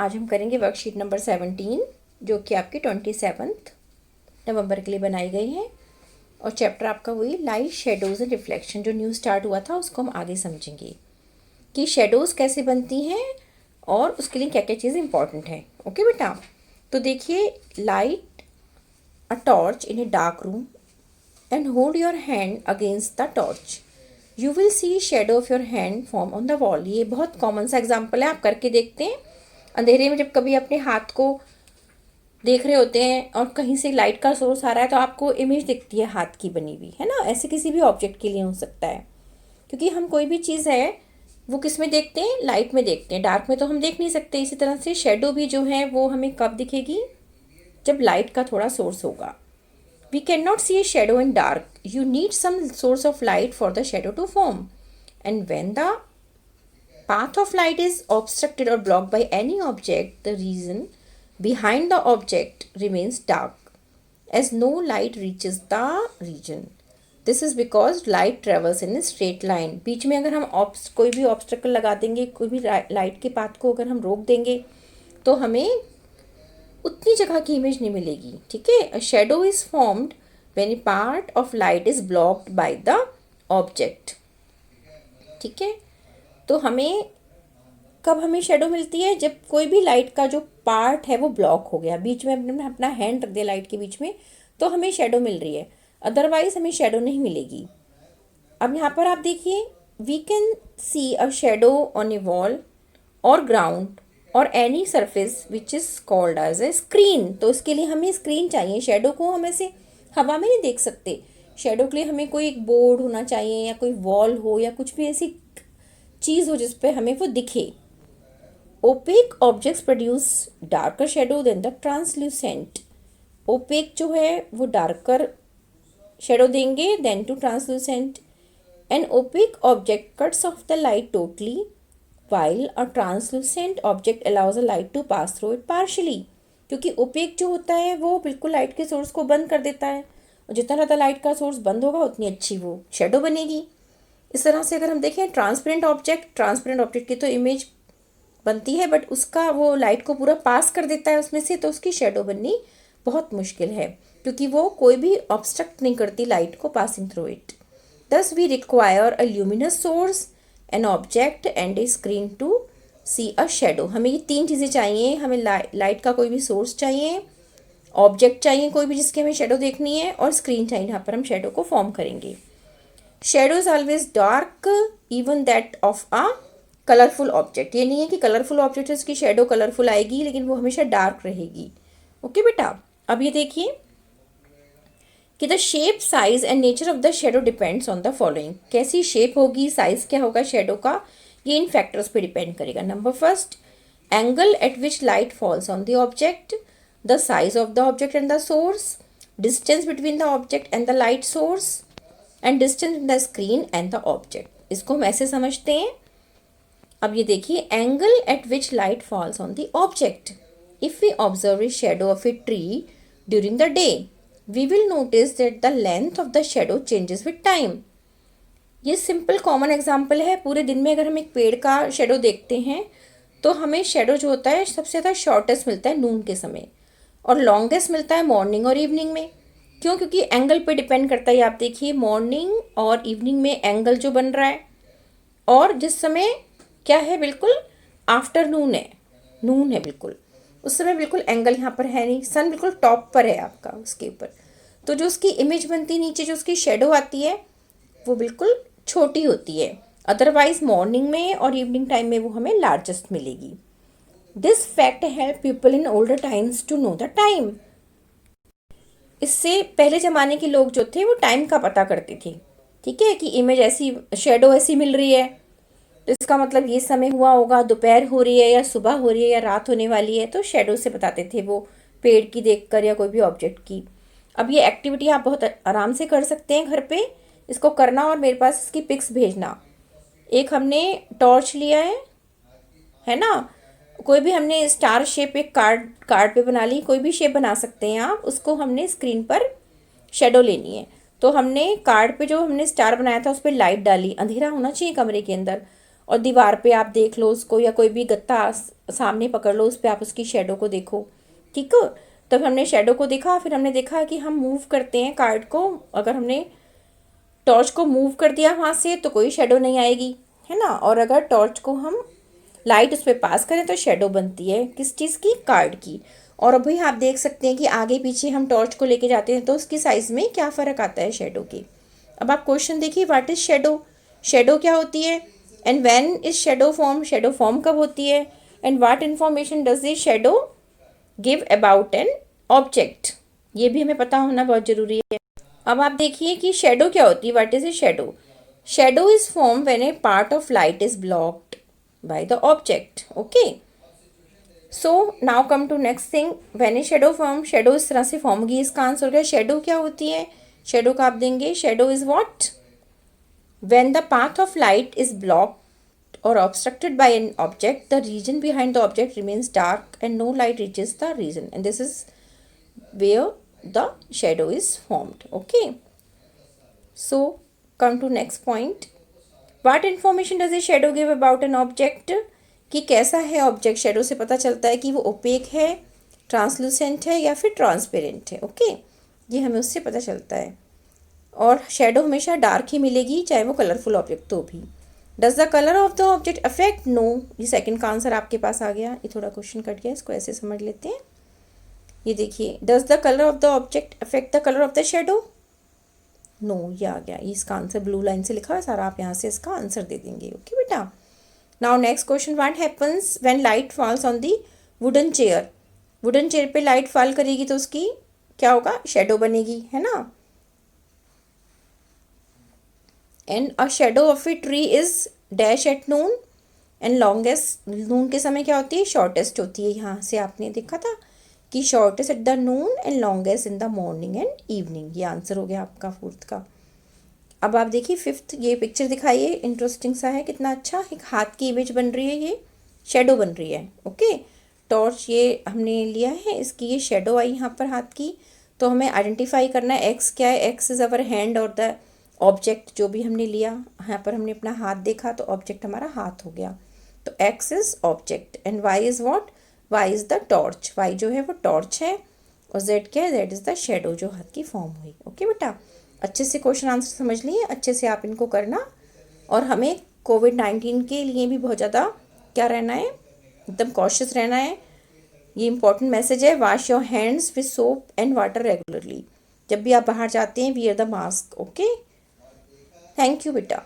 आज हम करेंगे वर्कशीट नंबर 17 जो कि आपकी 27 नवंबर के लिए बनाई गई है। और चैप्टर आपका वही लाइट शेडोज़ एंड रिफ्लेक्शन जो न्यू स्टार्ट हुआ था उसको हम आगे समझेंगे कि शेडोज़ कैसे बनती हैं और उसके लिए क्या क्या चीज़ इंपॉर्टेंट है। ओके बेटा, तो देखिए, light a torch in a dark room and hold your hand against the torch. You will see shadow of your hand form on the wall. ये बहुत कॉमन सा एग्जाम्पल है, आप करके देखते हैं। अंधेरे में जब कभी अपने हाथ को देख रहे होते हैं और कहीं से लाइट का सोर्स आ रहा है तो आपको इमेज दिखती है हाथ की बनी हुई, है ना। ऐसे किसी भी ऑब्जेक्ट के लिए हो सकता है, क्योंकि हम कोई भी चीज़ है वो किस में देखते हैं, लाइट में देखते हैं। डार्क में तो हम देख नहीं सकते। इसी तरह से शेडो भी जो है वो हमें कब दिखेगी, जब लाइट का थोड़ा सोर्स होगा। We cannot see a shadow in dark. You need some source of light for the shadow to form. And when the path of light is obstructed or blocked by any object, the region behind the object remains dark, as no light reaches the region. This is because light travels in a straight line. बीच में अगर हम कोई भी ऑब्स्ट्रकल लगा देंगे, कोई भी light के पाथ को अगर हम रोक देंगे तो हमें उतनी जगह की इमेज नहीं मिलेगी। ठीक है, a shadow is formed when a part of light is blocked by the object. ठीक है, तो हमें कब हमें शेडो मिलती है, जब कोई भी लाइट का जो पार्ट है वो ब्लॉक हो गया। बीच में हमने अपना हैंड रख दिया लाइट के बीच में तो हमें शेडो मिल रही है, अदरवाइज हमें शेडो नहीं मिलेगी। अब यहाँ पर आप देखिए, we can see a shadow on a wall और ग्राउंड और any surface which is called as a screen. तो इसके लिए हमें स्क्रीन चाहिए। शेडो को हम ऐसे हवा में नहीं देख सकते। शेडो के लिए हमें कोई एक बोर्ड होना चाहिए या कोई वॉल हो या कुछ भी ऐसी चीज़ हो जिस पे हमें वो दिखे। Opaque objects produce darker shadow than the translucent. Opaque जो है वो डार्कर शेडो देंगे than to translucent. An opaque object cuts off the light totally while a translucent object allows a light to pass through it partially। क्योंकि OPEC जो होता है वो बिल्कुल लाइट के सोर्स को बंद कर देता है, और जितना ज़्यादा लाइट का सोर्स बंद होगा उतनी अच्छी वो शेडो बनेगी। इस तरह से अगर हम देखें ट्रांसपेरेंट ऑब्जेक्ट की तो इमेज बनती है, बट उसका वो लाइट को पूरा पास कर देता है उसमें से, तो उसकी शेडो बननी बहुत मुश्किल है, क्योंकि वो कोई भी ऑब्स्ट्रक्ट नहीं करती लाइट को passing through it. Thus we require a luminous source, an object and a screen to see a shadow. हमें ये तीन चीज़ें चाहिए। हमें लाइट का कोई भी सोर्स चाहिए, ऑब्जेक्ट चाहिए कोई भी जिसकी हमें शेडो देखनी है, और स्क्रीन चाहिए जहाँ पर हम शेडो को फॉर्म करेंगे। Shadow is always dark even that of a colourful object. ये नहीं है कि कलरफुल ऑब्जेक्ट है उसकी शेडो कलरफुल आएगी, लेकिन वो हमेशा डार्क रहेगी। ओके बेटा, अब ये देखिए कि the shape, size and nature of the shadow depends on the following. कैसी शेप होगी, साइज क्या होगा शेडो का, ये इन फैक्टर्स पे डिपेंड करेगा। Number first, angle at which light falls on the object, the size of the object and the source, distance between the object and the light source, and distance between the screen and the object. इसको हम ऐसे समझते हैं। अब ये देखिए, angle at which light falls on the object. If we observe a shadow of a tree during the day, we will notice that the length of the shadow changes with time। ये simple common example है। पूरे दिन में अगर हम एक पेड़ का शेडो देखते हैं तो हमें शेडो जो होता है सबसे ज़्यादा शॉर्टेस्ट मिलता है नून के समय, और लॉन्गेस्ट मिलता है मॉर्निंग और इवनिंग में। क्यों? क्योंकि एंगल पे डिपेंड करता है। आप देखिए, मॉर्निंग और इवनिंग में एंगल जो बन रहा है, और जिस समय क्या है, बिल्कुल आफ्टरनून है, नून है बिल्कुल, उस समय बिल्कुल एंगल यहाँ पर है नहीं। सन बिल्कुल टॉप पर है आपका उसके ऊपर, तो जो उसकी इमेज बनती है नीचे जो उसकी शेडो आती है वो बिल्कुल छोटी होती है। अदरवाइज मॉर्निंग में और इवनिंग टाइम में वो हमें लार्जेस्ट मिलेगी। This fact help people in older times to know the time. इससे पहले ज़माने के लोग जो थे वो टाइम का पता करते थे। ठीक है, कि इमेज ऐसी, शेडो ऐसी मिल रही है तो इसका मतलब ये समय हुआ होगा, दोपहर हो रही है या सुबह हो रही है या रात होने वाली है, तो शेडो से बताते थे वो, पेड़ की देखकर या कोई भी ऑब्जेक्ट की। अब ये एक्टिविटी आप बहुत आराम से कर सकते हैं घर पे। इसको करना और मेरे पास इसकी पिक्स भेजना। एक हमने टॉर्च लिया है ना, कोई भी हमने स्टार शेप एक कार्ड पे बना ली, कोई भी शेप बना सकते हैं आप। उसको हमने स्क्रीन पर शेडो लेनी है, तो हमने कार्ड पे जो हमने स्टार बनाया था उस पर लाइट डाली। अंधेरा होना चाहिए कमरे के अंदर, और दीवार पे आप देख लो उसको, या कोई भी गत्ता सामने पकड़ लो, उस पर आप उसकी शेडो को देखो। ठीक है, तब हमने शेडो को देखा, फिर हमने देखा कि हम मूव करते हैं कार्ड को, अगर हमने टॉर्च को मूव कर दिया वहाँ से तो कोई शेडो नहीं आएगी, है ना। और अगर टॉर्च को हम लाइट उस पर पास करें तो शेडो बनती है किस चीज़ की, कार्ड की। और अभी आप देख सकते हैं कि आगे पीछे हम टॉर्च को लेके जाते हैं तो उसकी साइज़ में क्या फ़र्क आता है शेडो की। अब आप क्वेश्चन देखिए, व्हाट इज़ शेडो, शेडो क्या होती है, and when is shadow form, shadow form कब होती है, and what information does this shadow give about an object, ये भी हमें पता होना बहुत ज़रूरी है। अब आप देखिए कि शेडो क्या होती है, what is a shadow, shadow is form when a part of light is blocked by the object. Okay, so now come to next thing, when a shadow form, shadow इस तरह से फॉर्म होगी, इसका answer हो गया shadow क्या होती है, शेडो का आप देंगे, shadow is what, when the path of light is blocked or obstructed by an object, the region behind the object remains dark and no light reaches the region, and this is where the shadow is formed. Okay, so come to next point, what information does a shadow give about an object, कि कैसा है object, shadow से पता चलता है कि वो OPEC है, ट्रांसलूसेंट है या फिर ट्रांसपेरेंट है। ओके, ये हमें उससे पता चलता है, और शेडो हमेशा डार्क ही मिलेगी चाहे वो कलरफुल ऑब्जेक्ट हो भी। Does the colour of the object affect, no, ये सेकंड का आंसर आपके पास आ गया, ये थोड़ा क्वेश्चन कट गया, इसको ऐसे समझ लेते हैं। ये देखिए, does the colour of the object affect the colour of the shadow, no, ये आ गया, इसका आंसर ब्लू लाइन से लिखा है सारा, आप यहाँ से इसका आंसर दे देंगे। ओके बेटा, now next question, what happens when light falls on the wooden chair, wooden chair पे लाइट फॉल करेगी तो उसकी क्या होगा, शेडो बनेगी, है ना। And a shadow of a tree is dash at noon, and longest, noon के समय क्या होती है, शॉर्टेस्ट होती है, यहाँ से आपने देखा था कि shortest at the Noon and longest in the morning and evening, ये आंसर हो गया आपका फोर्थ का। अब आप देखिए फिफ्थ, ये पिक्चर दिखाइए, इंटरेस्टिंग सा है, कितना अच्छा, एक हाथ की इमेज बन रही है, ये शेडो बन रही है। ओके, टॉर्च ये हमने लिया है, इसकी ये शेडो आई यहाँ पर हाथ की, तो हमें आइडेंटिफाई करना है एक्स क्या है, एक्स इज अवर हैंड और द ऑब्जेक्ट जो भी हमने लिया, यहाँ पर हमने अपना हाथ देखा तो ऑब्जेक्ट हमारा हाथ हो गया, तो X is object and Y is what, Y is the torch, Y जो है वो टॉर्च है, और जेड क्या है, जेड इज द शेडो जो हाथ की फॉर्म हुई। ओके बेटा, अच्छे से क्वेश्चन आंसर समझ लिए, अच्छे से आप इनको करना, और हमें कोविड-19 के लिए भी बहुत ज़्यादा क्या रहना है, एकदम कॉशियस रहना है। ये इंपॉर्टेंट मैसेज है, wash your hands with soap and water regularly, जब भी आप बाहर जाते हैं wear the mask. Okay, thank you बेटा।